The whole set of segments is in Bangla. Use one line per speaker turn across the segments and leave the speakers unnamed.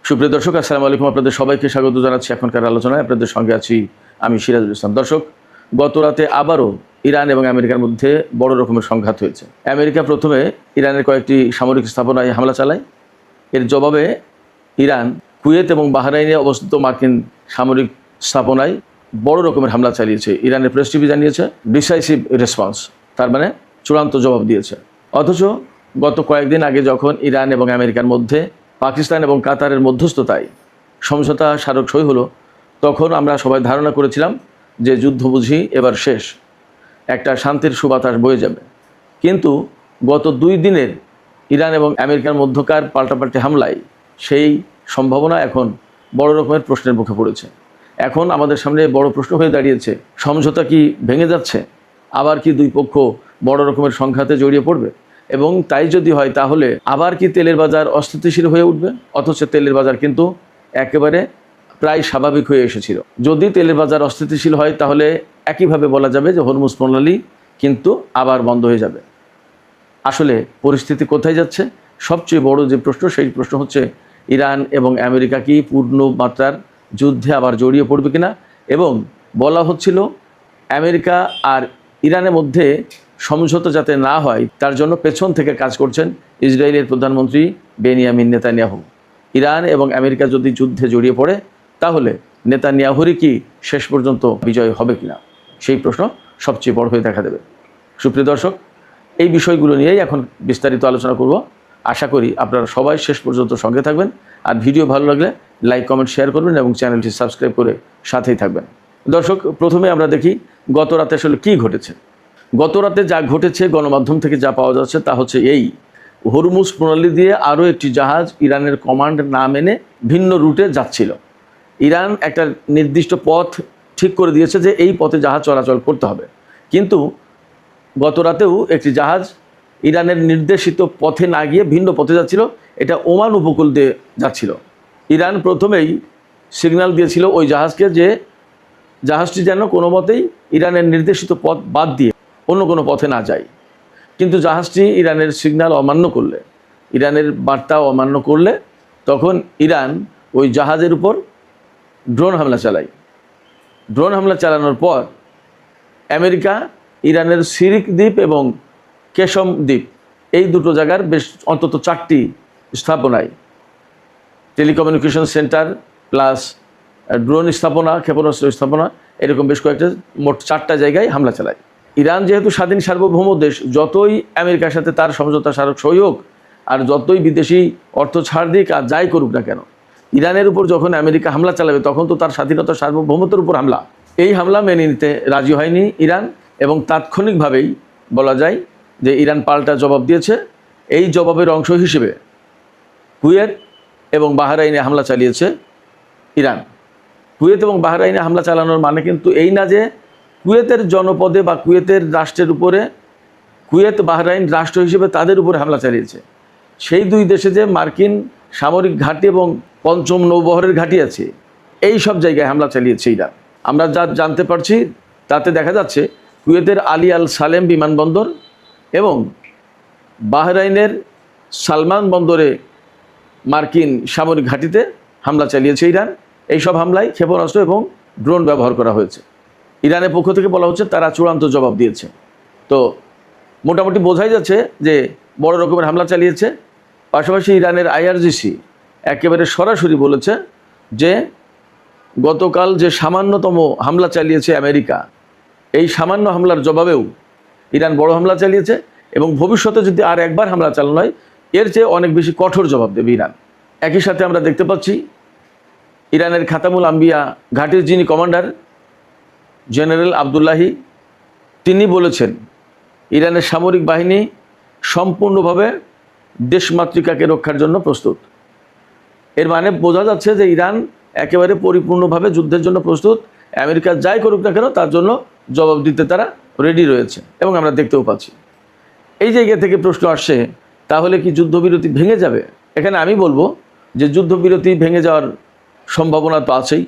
সুপ্রিয় দর্শক, আসসালামু আলাইকুম। আপনাদের সবাইকে স্বাগত জানাচ্ছি এখনকার আলোচনায়। আপনাদের সঙ্গে আছি আমি সিরাজুল ইসলাম। দর্শক, গত রাতে আবারও ইরান এবং আমেরিকার মধ্যে বড় রকমের সংঘাত হয়েছে। আমেরিকা প্রথমে ইরানের কয়েকটি সামরিক স্থাপনায় হামলা চালায়। এর জবাবে ইরান কুয়েত এবং বাহরাইনে অবস্থিত মার্কিন সামরিক স্থাপনায় বড় রকমের হামলা চালিয়েছে। ইরানের প্রেস টিভি জানিয়েছে ডিসাইসিভ রেসপন্স, তার মানে চূড়ান্ত জবাব দিয়েছে। অথচ গত কয়েকদিন আগে যখন ইরান এবং আমেরিকার মধ্যে পাকিস্তান এবং কাতারের মধ্যস্থতায় সমঝোতা স্মারক সই হলো, তখন আমরা সবাই ধারণা করেছিলাম যে যুদ্ধ বুঝি এবার শেষ, একটা শান্তির সুবাতাস বয়ে যাবে। কিন্তু গত 2 দিনের ইরান এবং আমেরিকার মধ্যকার পাল্টাপাল্টি হামলায় সেই সম্ভাবনা এখন বড় রকমের প্রশ্নের মুখে পড়েছে। এখন আমাদের সামনে বড় প্রশ্ন হয়ে দাঁড়িয়েছে, সমঝোতা কি ভেঙে যাচ্ছে? আবার কি দুই পক্ষ বড় রকমের সংঘাতে জড়িয়ে পড়বে? এবং তাই যদি হয় তাহলে আবার কি তেলের বাজার অস্থিতিশীল হয়ে উঠবে? অথচ তেলের বাজার কিন্তু একেবারে প্রায় স্বাভাবিক হয়ে এসেছিল। যদি তেলের বাজার অস্থিতিশীল হয় তাহলে একইভাবে বলা যাবে যে হরমুজ প্রণালী কিন্তু আবার বন্ধ হয়ে যাবে। আসলে পরিস্থিতি কোথায় যাচ্ছে? সবচেয়ে বড় যে প্রশ্ন, সেই প্রশ্ন হচ্ছে ইরান এবং আমেরিকা কি পূর্ণ মাত্রার যুদ্ধে আবার জড়িয়ে পড়বে কিনা। এবং বলা হচ্ছিল আমেরিকা আর ইরানের মধ্যে সমঝোতা যাতে না হয় তার জন্য পেছন থেকে কাজ করছেন ইসরায়েলের প্রধানমন্ত্রী বেনিয়ামিন নেতানিয়াহু। ইরান এবং আমেরিকা যদি যুদ্ধে জড়িয়ে পড়ে তাহলে নেতানিয়াহুরই কি শেষ পর্যন্ত বিজয় হবে কিনা, সেই প্রশ্ন সবচেয়ে বড় হয়ে দেখা দেবে। সুপ্রিয় দর্শক, এই বিষয়গুলো নিয়েই এখন বিস্তারিত আলোচনা করব। আশা করি আপনারা সবাই শেষ পর্যন্ত সঙ্গে থাকবেন। আর ভিডিও ভালো লাগলে লাইক, কমেন্ট, শেয়ার করবেন এবং চ্যানেলটি সাবস্ক্রাইব করে সাথেই থাকবেন। দর্শক, প্রথমে আমরা দেখি গত রাতে আসলে কী ঘটেছে। গত রাতে যা ঘটেছে গণমাধ্যম থেকে যা পাওয়া যাচ্ছে তা হচ্ছে এই: হরমুজ প্রণালী দিয়ে আরও একটি জাহাজ ইরানের কমান্ড না মেনে ভিন্ন রুটে যাচ্ছিল। ইরান একটা নির্দিষ্ট পথ ঠিক করে দিয়েছে যে এই পথে জাহাজ চলাচল করতে হবে, কিন্তু গত রাতেও একটি জাহাজ ইরানের নির্দেশিত পথে না গিয়ে ভিন্ন পথে যাচ্ছিল। এটা ওমান উপকূল দিয়ে যাচ্ছিল। ইরান প্রথমেই সিগন্যাল দিয়েছিল ওই জাহাজকে যে জাহাজটি যেন কোনো মতেই ইরানের নির্দেশিত পথ বাদ দিয়ে অন্য কোনো পথে না যায়। কিন্তু জাহাজটি ইরানের সিগন্যাল অমান্য করলে, ইরানের বার্তা অমান্য করলে, তখন ইরান ওই জাহাজের উপর ড্রোন হামলা চালায়। ড্রোন হামলা চালানোর পর আমেরিকা ইরানের সিরিক দ্বীপ এবং কেশম দ্বীপ, এই দুটো জায়গার বেশ অন্তত 4টি স্থাপনায় টেলিকমিউনিকেশন সেন্টার প্লাস ড্রোন স্থাপনা, ক্ষেপণাস্ত্র স্থাপনা, এরকম বেশ কয়েকটা মোট 4টা জায়গায় হামলা চালায়। ইরান যেহেতু স্বাধীন সার্বভৌম দেশ, যতই আমেরিকার সাথে তার সমঝোতা স্মারক সই হোক আর যতই বিদেশি অর্থ ছাড় দিক আর যাই করুক না কেন, ইরানের উপর যখন আমেরিকা হামলা চালাবে তখন তো তার স্বাধীনতা সার্বভৌমত্বের উপর হামলা। এই হামলা মেনে নিতে রাজি হয়নি ইরান এবং তাৎক্ষণিকভাবেই বলা যায় যে ইরান পাল্টা জবাব দিয়েছে। এই জবাবের অংশ হিসেবে কুয়েত এবং বাহরাইনে হামলা চালিয়েছে ইরান। কুয়েত এবং বাহরাইনে হামলা চালানোর মানে কিন্তু এই না যে কুয়েতের জনপদে বা কুয়েতের রাষ্ট্রের উপরে, কুয়েত বাহরাইন রাষ্ট্র হিসেবে তাদের উপরে হামলা চালিয়েছে। সেই 2 দেশে যে মার্কিন সামরিক ঘাঁটি এবং 5ম নৌবহরের ঘাঁটি আছে, এই সব জায়গায় হামলা চালিয়েছে ইরান। আমরা যা জানতে পারছি তাতে দেখা যাচ্ছে কুয়েতের আলী আল সালেম বিমানবন্দর এবং বাহরাইনের সালমান বন্দরে মার্কিন সামরিক ঘাঁটিতে হামলা চালিয়েছে ইরান। এই সব হামলায় ক্ষেপণাস্ত্র এবং ড্রোন ব্যবহার করা হয়েছে। ইরানের পক্ষ থেকে বলা হচ্ছে তারা চূড়ান্ত জবাব দিয়েছে। তো মোটামুটি বোঝাই যাচ্ছে যে বড় রকমের হামলা চালিয়েছে। পাশাপাশি ইরানের IRGC একেবারে সরাসরি বলেছে যে গতকাল যে সামান্যতম হামলা চালিয়েছে আমেরিকা, এই সামান্য হামলার জবাবেও ইরান বড় হামলা চালিয়েছে এবং ভবিষ্যতে যদি আর একবার হামলা চালানো হয় এর চেয়ে অনেক বেশি কঠোর জবাব দেবে ইরান। একই সাথে আমরা দেখতে পাচ্ছি ইরানের খাতামুল আম্বিয়া ঘাঁটির যিনি কমান্ডার জেনারেল আবদুল্লাহি, তিনি বলেছেন ইরানের সামরিক বাহিনী সম্পূর্ণভাবে দেশমাতৃকাকে রক্ষার জন্য প্রস্তুত। এর মানে বোঝা যাচ্ছে যে ইরান একেবারে পরিপূর্ণভাবে যুদ্ধের জন্য প্রস্তুত। আমেরিকা যাই করুক না কেন তার জন্য জবাব দিতে তারা রেডি রয়েছে এবং আমরা দেখতেও পাচ্ছি। এই জায়গা থেকে প্রশ্ন আসছে, তাহলে কি যুদ্ধবিরতি ভেঙে যাবে? এখানে আমি বলবো যে যুদ্ধবিরতি ভেঙে যাওয়ার সম্ভাবনা তো আছেই।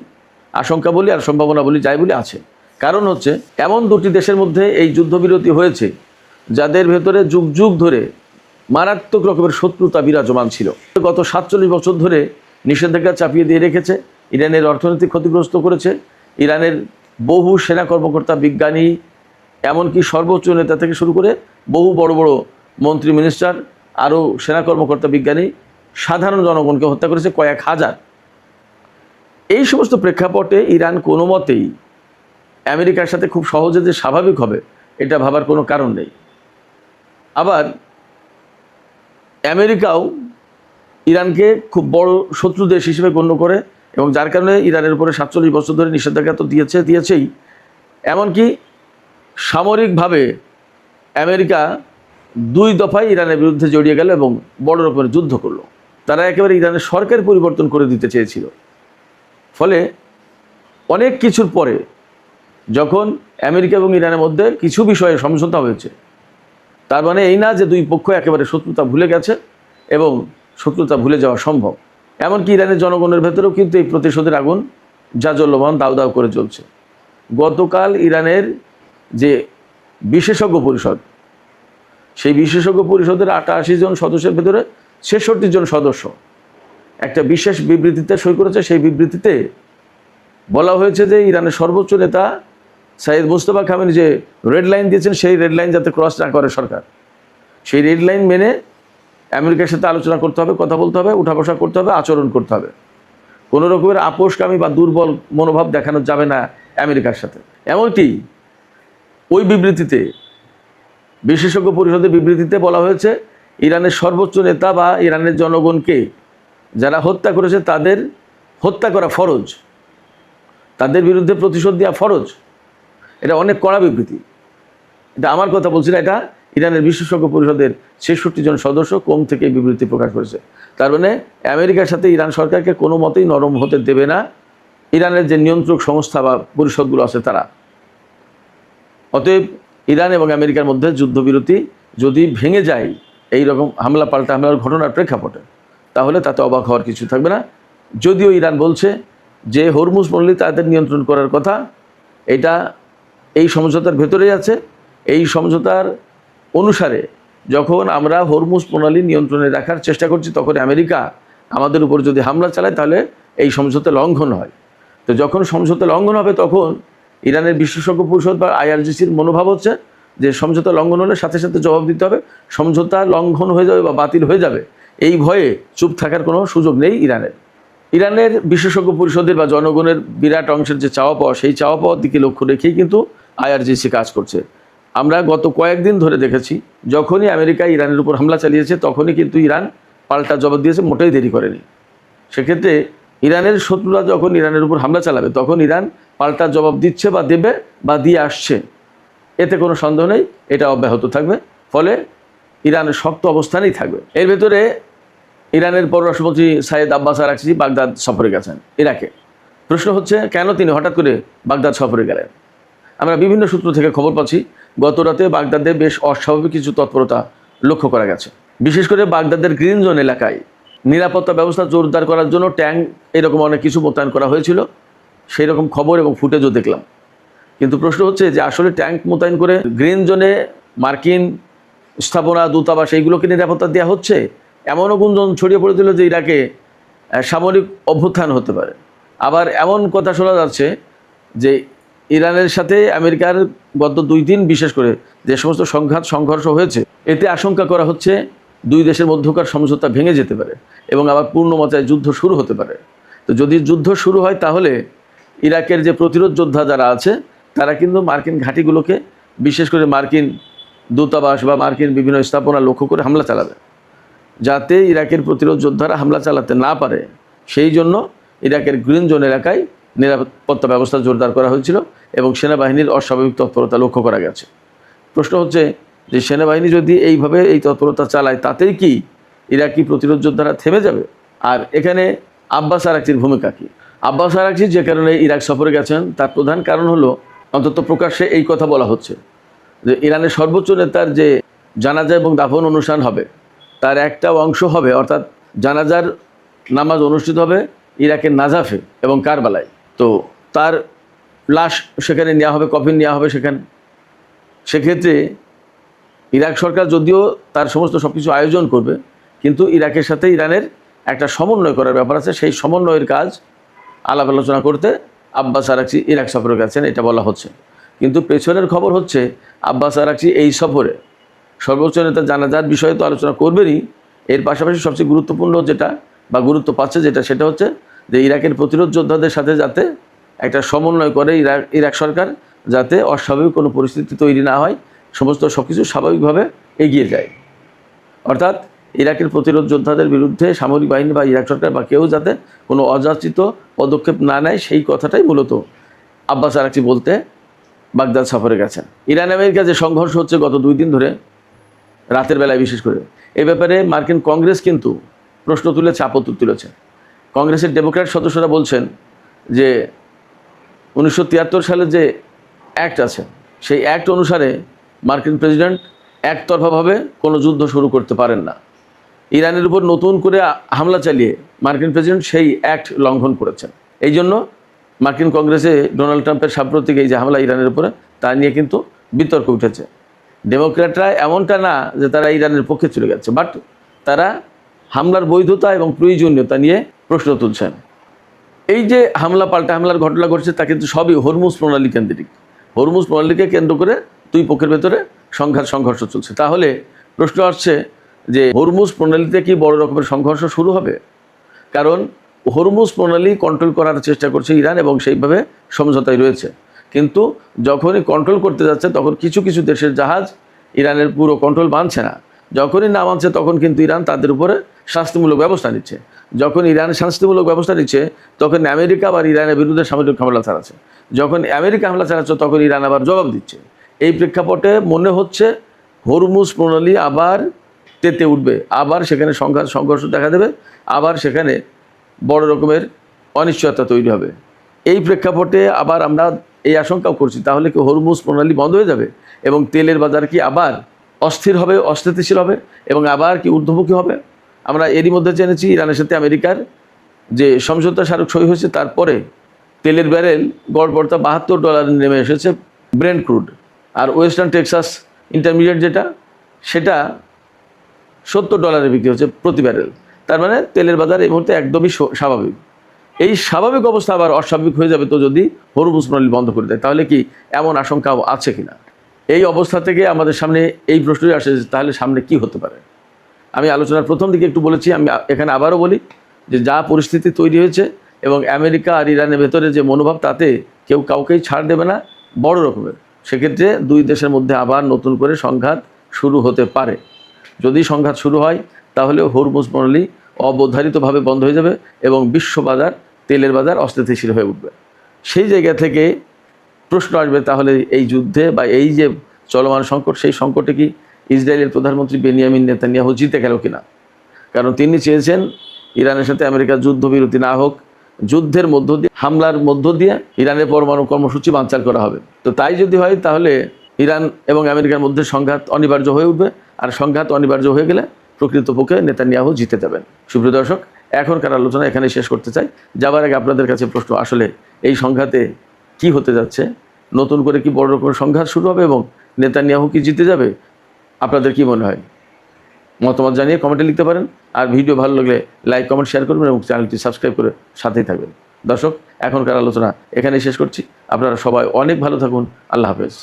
আশঙ্কা বলি আর সম্ভাবনা বলি, যাই বলি আছে। কারণ হচ্ছে এমন 2টি দেশের মধ্যে এই যুদ্ধবিরতি হয়েছে যাদের ভেতরে যুগ যুগ ধরে মারাত্মক রকমের শত্রুতা বিরাজমান ছিল। গত 47 বছর ধরে নিষেধাজ্ঞা চাপিয়ে দিয়ে রেখেছে, ইরানের অর্থনৈতিক ক্ষতিগ্রস্ত করেছে, ইরানের বহু সেনা কর্মকর্তা, বিজ্ঞানী, এমনকি সর্বোচ্চ নেতা থেকে শুরু করে বহু বড় বড় মন্ত্রী, মিনিস্টার, আরও সেনা কর্মকর্তা, বিজ্ঞানী, সাধারণ জনগণকে হত্যা করেছে কয়েক হাজার। এই সমস্ত প্রেক্ষাপটে ইরান কোনো মতেই আমেরিকার সাথে খুব সহজে যে স্বাভাবিক হবে এটা ভাবার কোনো কারণ নেই। আবার আমেরিকাও ইরানকে খুব বড় শত্রু দেশ হিসেবে গণ্য করে এবং যার কারণে ইরানের উপরে 47 বছর ধরে নিষেধাজ্ঞা তো দিয়েছেই। এমনকি সামরিকভাবে আমেরিকা 2 দফায় ইরানের বিরুদ্ধে জড়িয়ে গেল এবং বড় রকমের যুদ্ধ করলো। তারা একেবারে ইরানের সরকার পরিবর্তন করে দিতে চেয়েছিল। ফলে অনেক কিছুর পরে যখন আমেরিকা এবং ইরানের মধ্যে কিছু বিষয়ে সমঝোতা হয়েছে, তার মানে এই না যে দুই পক্ষ একেবারে শত্রুতা ভুলে গেছে এবং শত্রুতা ভুলে যাওয়া সম্ভব। এমনকি ইরানের জনগণের ভেতরেও কিন্তু এই প্রতিশোধের আগুন জাজ্বল্যমান দাউ দাউ করে জ্বলছে। গতকাল ইরানের যে বিশেষজ্ঞ পরিষদ, সেই বিশেষজ্ঞ পরিষদের 88 জন সদস্যের ভেতরে 66 জন সদস্য একটা বিশেষ বিবৃতিতে সই করেছে। সেই বিবৃতিতে বলা হয়েছে যে ইরানের সর্বোচ্চ নেতা সাইয়েদ মুস্তফা খামেনি যে রেড লাইন দিয়েছেন, সেই রেড লাইন যাতে ক্রস না করে সরকার, সেই রেড লাইন মেনে আমেরিকার সাথে আলোচনা করতে হবে, কথা বলতে হবে, উঠা বসা করতে হবে, আচরণ করতে হবে। কোনো রকমের আপোষকামী বা দুর্বল মনোভাব দেখানো যাবে না আমেরিকার সাথে। এমনকি ওই বিবৃতিতে, বিশেষজ্ঞ পরিষদের বিবৃতিতে বলা হয়েছে ইরানের সর্বোচ্চ নেতা বা ইরানের জনগণকে যারা হত্যা করেছে তাদের হত্যা করা ফরজ, তাদের বিরুদ্ধে প্রতিশোধ দেওয়া ফরজ। এটা অনেক কড়া বিবৃতি। এটা আমার কথা বলছি না, এটা ইরানের বিশেষজ্ঞ পরিষদের 66 জন সদস্য কম থেকে বিবৃতি প্রকাশ করেছে। তার মানে আমেরিকার সাথে ইরান সরকারকে কোনো মতেই নরম হতে দেবে না ইরানের যে নিয়ন্ত্রক সংস্থা বা পরিষদগুলো আছে তারা। অতএব ইরান এবং আমেরিকার মধ্যে যুদ্ধবিরতি যদি ভেঙে যায় এই রকম হামলা পাল্টা হামলার ঘটনার প্রেক্ষাপটে, তাহলে তাতে অবাক হওয়ার কিছু থাকবে না। যদিও ইরান বলছে যে হরমুজ প্রণালী তাদের নিয়ন্ত্রণ করার কথা, এটা এই সমঝোতার ভেতরেই আছে। এই সমঝোতার অনুসারে যখন আমরা হরমুজ প্রণালী নিয়ন্ত্রণে রাখার চেষ্টা করছি, তখন আমেরিকা আমাদের উপর যদি হামলা চালায় তাহলে এই সমঝোতা লঙ্ঘন হয়। তো যখন সমঝোতা লঙ্ঘন হবে তখন ইরানের বিশেষজ্ঞ পরিষদ বা IRGCর মনোভাব হচ্ছে যে সমঝোতা লঙ্ঘন হলে সাথে সাথে জবাব দিতে হবে, সমঝোতা লঙ্ঘন হয়ে যাবে বা বাতিল হয়ে যাবে এই ভয়ে চুপ থাকার কোনো সুযোগ নেই ইরানের। ইরানের বিশেষজ্ঞ পরিষদের বা জনগণের বিরাট অংশের যে চাওয়া পাওয়া, সেই চাওয়া পাওয়ার দিকে লক্ষ্য রেখেই কিন্তু IRGC কাজ করছে। আমরা গত কয়েকদিন ধরে দেখেছি যখনই আমেরিকা ইরানের উপর হামলা চালিয়েছে তখনই কিন্তু ইরান পাল্টা জবাব দিয়েছে, মোটেই দেরি করেনি। সেক্ষেত্রে ইরানের শত্রুরা যখন ইরানের উপর হামলা চালাবে তখন ইরান পাল্টা জবাব দিচ্ছে বা দেবে বা দিয়ে আসছে, এতে কোনো সন্দেহ নেই, এটা অব্যাহত থাকবে। ফলে ইরানের শক্ত অবস্থানেই থাকবে। এর ভেতরে ইরানের পররাষ্ট্রমন্ত্রী সাইয়েদ আব্বাস আরাকচি বাগদাদ সফরে গেছেন ইরাকে। প্রশ্ন হচ্ছে কেন তিনি হঠাৎ করে বাগদাদ সফরে গেলেন। আমরা বিভিন্ন সূত্র থেকে খবর পাচ্ছি গত রাতে বাগদাদে বেশ অস্বাভাবিক কিছু তৎপরতা লক্ষ্য করা গেছে। বিশেষ করে বাগদাদের গ্রিন জোন এলাকায় নিরাপত্তা ব্যবস্থা জোরদার করার জন্য ট্যাঙ্ক এরকম অনেক কিছু মোতায়েন করা হয়েছিল, সেই রকম খবর এবং ফুটেজও দেখলাম। কিন্তু প্রশ্ন হচ্ছে যে আসলে ট্যাঙ্ক মোতায়েন করে গ্রিন জোনে মার্কিন স্থাপনা, দূতাবাস এইগুলোকে নিরাপত্তা দেওয়া হচ্ছে, এমনও গুঞ্জন ছড়িয়ে পড়েছিল যে ইরাকে সামরিক অভ্যুত্থান হতে পারে। আবার এমন কথা শোনা যাচ্ছে যে ইরানের সাথে আমেরিকার গত 2 দিন বিশেষ করে যে সমস্ত সংঘর্ষ হয়েছে, এতে আশঙ্কা করা হচ্ছে দুই দেশের মধ্যকার সমঝোতা ভেঙে যেতে পারে এবং আবার পূর্ণমাত্রায় যুদ্ধ শুরু হতে পারে। তো যদি যুদ্ধ শুরু হয় তাহলে ইরাকের যে প্রতিরোধ যোদ্ধা যারা আছে তারা কিন্তু মার্কিন ঘাঁটিগুলোকে, বিশেষ করে মার্কিন দূতাবাস বা মার্কিন বিভিন্ন স্থাপনা লক্ষ্য করে হামলা চালাবে, যাতে ইরাকের প্রতিরোধ যোদ্ধারা হামলা চালাতে না পারে। সেই জন্য ইরাকের গ্রিন জোন এলাকায় নিরাপত্তা ব্যবস্থা জোরদার করা হয়েছিল এবং সেনাবাহিনীর অস্বাভাবিক তৎপরতা লক্ষ্য করা গেছে। প্রশ্ন হচ্ছে যে সেনাবাহিনী যদি এইভাবে এই তৎপরতা চালায় তাতেই কি ইরাকি প্রতিরোধ যোদ্ধারা থেমে যাবে? আর এখানে আব্বাস আরাকচির ভূমিকা কী? আব্বাস আরাকচি যে কারণে ইরাক সফরে গেছেন তার প্রধান কারণ হলো, অন্তত প্রকাশ্যে এই কথা বলা হচ্ছে যে ইরানের সর্বোচ্চ নেতার যে জানাজা এবং দাফন অনুষ্ঠান হবে তার একটা অংশ হবে, অর্থাৎ জানাজার নামাজ অনুষ্ঠিত হবে ইরাকের নাজাফে এবং কারবালায়। তো তার লাশ সেখানে নেওয়া হবে, কফিন নেওয়া হবে সেখানে। সেক্ষেত্রে ইরাক সরকার যদিও তার সমস্ত সব কিছু আয়োজন করবে, কিন্তু ইরাকের সাথে ইরানের একটা সমন্বয় করার ব্যাপার আছে। সেই সমন্বয়ের কাজ আলাপ আলোচনা করতে আব্বাস আরাকচি ইরাক সফরে গেছেন, এটা বলা হচ্ছে। কিন্তু পেছনের খবর হচ্ছে আব্বাস আরাকচি এই সফরে সর্বোচ্চ নেতা জানাজার বিষয়ে তো আলোচনা করবেনই, এর পাশাপাশি সবচেয়ে গুরুত্বপূর্ণ যেটা বা গুরুত্ব পাচ্ছে যেটা, সেটা হচ্ছে যে ইরাকের প্রতিরোধ যোদ্ধাদের সাথে যাতে একটা সমন্বয় করে ইরাক সরকার, যাতে অস্বাভাবিক কোনো পরিস্থিতি তৈরি না হয়, সমস্ত সব কিছু স্বাভাবিকভাবে এগিয়ে যায়। অর্থাৎ ইরাকের প্রতিরোধ যোদ্ধাদের বিরুদ্ধে সামরিক বাহিনী বা ইরাক সরকার বা কেউ যাতে কোনো অযাচিত পদক্ষেপ না নেয়, সেই কথাটাই মূলত আব্বাস আরাকচি বলতে বাগদাদ সফরে গেছেন। ইরান আমেরিকা যে সংঘর্ষ হচ্ছে গত 2 দিন ধরে, রাতের বেলায় বিশেষ করে, এই ব্যাপারে মার্কিন কংগ্রেস কিন্তু প্রশ্ন তুলেছে, আপত্তি তুলেছে। কংগ্রেসের ডেমোক্র্যাট সদস্যরা বলছেন যে 1973 সালে যে অ্যাক্ট আছে, সেই অ্যাক্ট অনুসারে মার্কিন প্রেসিডেন্ট একতরফাভাবে কোনো যুদ্ধ শুরু করতে পারেন না। ইরানের উপর নতুন করে হামলা চালিয়ে মার্কিন প্রেসিডেন্ট সেই অ্যাক্ট লঙ্ঘন করেছেন। এই জন্য মার্কিন কংগ্রেসে ডোনাল্ড ট্রাম্পের সাম্প্রতিক এই যে হামলা ইরানের উপরে, তা নিয়ে কিন্তু বিতর্ক উঠেছে। ডেমোক্র্যাটরা এমনটা না যে তারা ইরানের পক্ষে চলে গেছে, বাট তারা হামলার বৈধতা এবং প্রয়োজনীয়তা নিয়ে প্রশ্ন তুলছেন। এই যে হামলা পাল্টা হামলার ঘটনা ঘটছে, তা কিন্তু সবই হরমুজ প্রণালী কেন্দ্রিক। হরমুজ প্রণালীকে কেন্দ্র করে 2 পক্ষের ভেতরে সংঘর্ষ চলছে। তাহলে প্রশ্ন আসছে যে হরমুজ প্রণালীতে কি বড় রকমের সংঘর্ষ শুরু হবে? কারণ হরমুজ প্রণালী কন্ট্রোল করার চেষ্টা করছে ইরান এবং সেইভাবে সমঝোতায় রয়েছে। কিন্তু যখনই কন্ট্রোল করতে যাচ্ছে তখন কিছু কিছু দেশের জাহাজ ইরানের পুরো কন্ট্রোল মানছে না। যখনই না মানছে তখন কিন্তু ইরান তাদের উপরে শাস্তিমূলক ব্যবস্থা নিচ্ছে। যখন ইরান শাস্তিমূলক ব্যবস্থা নিচ্ছে তখন আমেরিকা আবার ইরানের বিরুদ্ধে সামরিক হামলা চালাচ্ছে। যখন আমেরিকা হামলা চালাচ্ছে তখন ইরান আবার জবাব দিচ্ছে। এই প্রেক্ষাপটে মনে হচ্ছে হরমুজ প্রণালী আবার তেতে উঠবে, আবার সেখানে সংঘর্ষ দেখা দেবে, আবার সেখানে বড় রকমের অনিশ্চয়তা তৈরি হবে। এই প্রেক্ষাপটে আবার আমরা এই আশঙ্কাও করছি, তাহলে কি হরমুজ প্রণালী বন্ধ হয়ে যাবে এবং তেলের বাজার কি আবার অস্থির হবে, অস্থিতিশীল হবে এবং আবার কি ঊর্ধ্বমুখী হবে? আমরা এরই মধ্যে জেনেছি ইরানের সাথে আমেরিকার যে সমঝোতা স্মারক সই হয়েছে, তারপরে তেলের ব্যারেল গড়পড়তা $72 নেমে এসেছে ব্রেন্ট ক্রুড। আর ওয়েস্টার্ন টেক্সাস ইন্টারমিডিয়েট যেটা, সেটা $70 বিক্রি হচ্ছে প্রতি ব্যারেল। তার মানে তেলের বাজার এই মুহূর্তে একদমই স্বাভাবিক। এই স্বাভাবিক অবস্থা আবার অস্বাভাবিক হয়ে যাবে তো যদি হরমুজ প্রণালী বন্ধ করে দেয়, তাহলে কি এমন আশঙ্কাও আছে কিনা? এই অবস্থা থেকে আমাদের সামনে এই প্রশ্নই আসে যে তাহলে সামনে কি হতে পারে। আমি আলোচনার প্রথম দিকে একটু বলেছি, আমি এখানে আবারও বলি যে যা পরিস্থিতি তৈরি হয়েছে এবং আমেরিকা আর ইরানের ভেতরে যে মনোভাব, তাতে কেউ কাউকেই ছাড় দেবে না বড় রকমের। সেক্ষেত্রে 2 দেশের মধ্যে আবার নতুন করে সংঘাত শুরু হতে পারে। যদি সংঘাত শুরু হয় তাহলে হরমুজ প্রণালী অবধারিতভাবে বন্ধ হয়ে যাবে এবং বিশ্ববাজার, তেলের বাজার অস্থিতিশীল হয়ে উঠবে। সেই জায়গা থেকে প্রশ্ন আসবে, তাহলে এই যুদ্ধে বা এই যে চলমান সংকট, সেই সংকটে কি ইসরায়েলের প্রধানমন্ত্রী বেনিয়ামিন নেতানিয়াহু জিতে গেল কিনা? কারণ তিনি চেয়েছেন ইরানের সাথে আমেরিকার যুদ্ধবিরতি না হোক, যুদ্ধের মধ্য দিয়ে, হামলার মধ্য দিয়ে ইরানের পরমাণু কর্মসূচি বানচাল করা হবে। তো তাই যদি হয় তাহলে ইরান এবং আমেরিকার মধ্যে সংঘাত অনিবার্য হয়ে উঠবে, আর সংঘাত অনিবার্য হয়ে গেলে প্রকৃতপক্ষে নেতানিয়াহু জিতে যাবেন। সুপ্রিয় দর্শক, এখনকার আলোচনা এখানে শেষ করতে চাই। যাবার আগে আপনাদের কাছে প্রশ্ন, আসলে এই সংঘাতে কি হতে যাচ্ছে? নতুন করে কি বড় রকমের সংঘাত শুরু হবে এবং নেতানিয়াহু কি জিতে যাবে? আপনাদের কি মনে হয়? মতামত জানিয়ে কমেন্টে লিখতে পারেন। আর ভিডিও ভালো লাগলে লাইক, কমেন্ট, শেয়ার করবেন এবং চ্যানেলটি সাবস্ক্রাইব করে সাথেই থাকবেন। দর্শক, এখনকার আলোচনা এখানেই শেষ করছি। আপনারা সবাই অনেক ভালো থাকুন। আল্লাহ হাফেজ।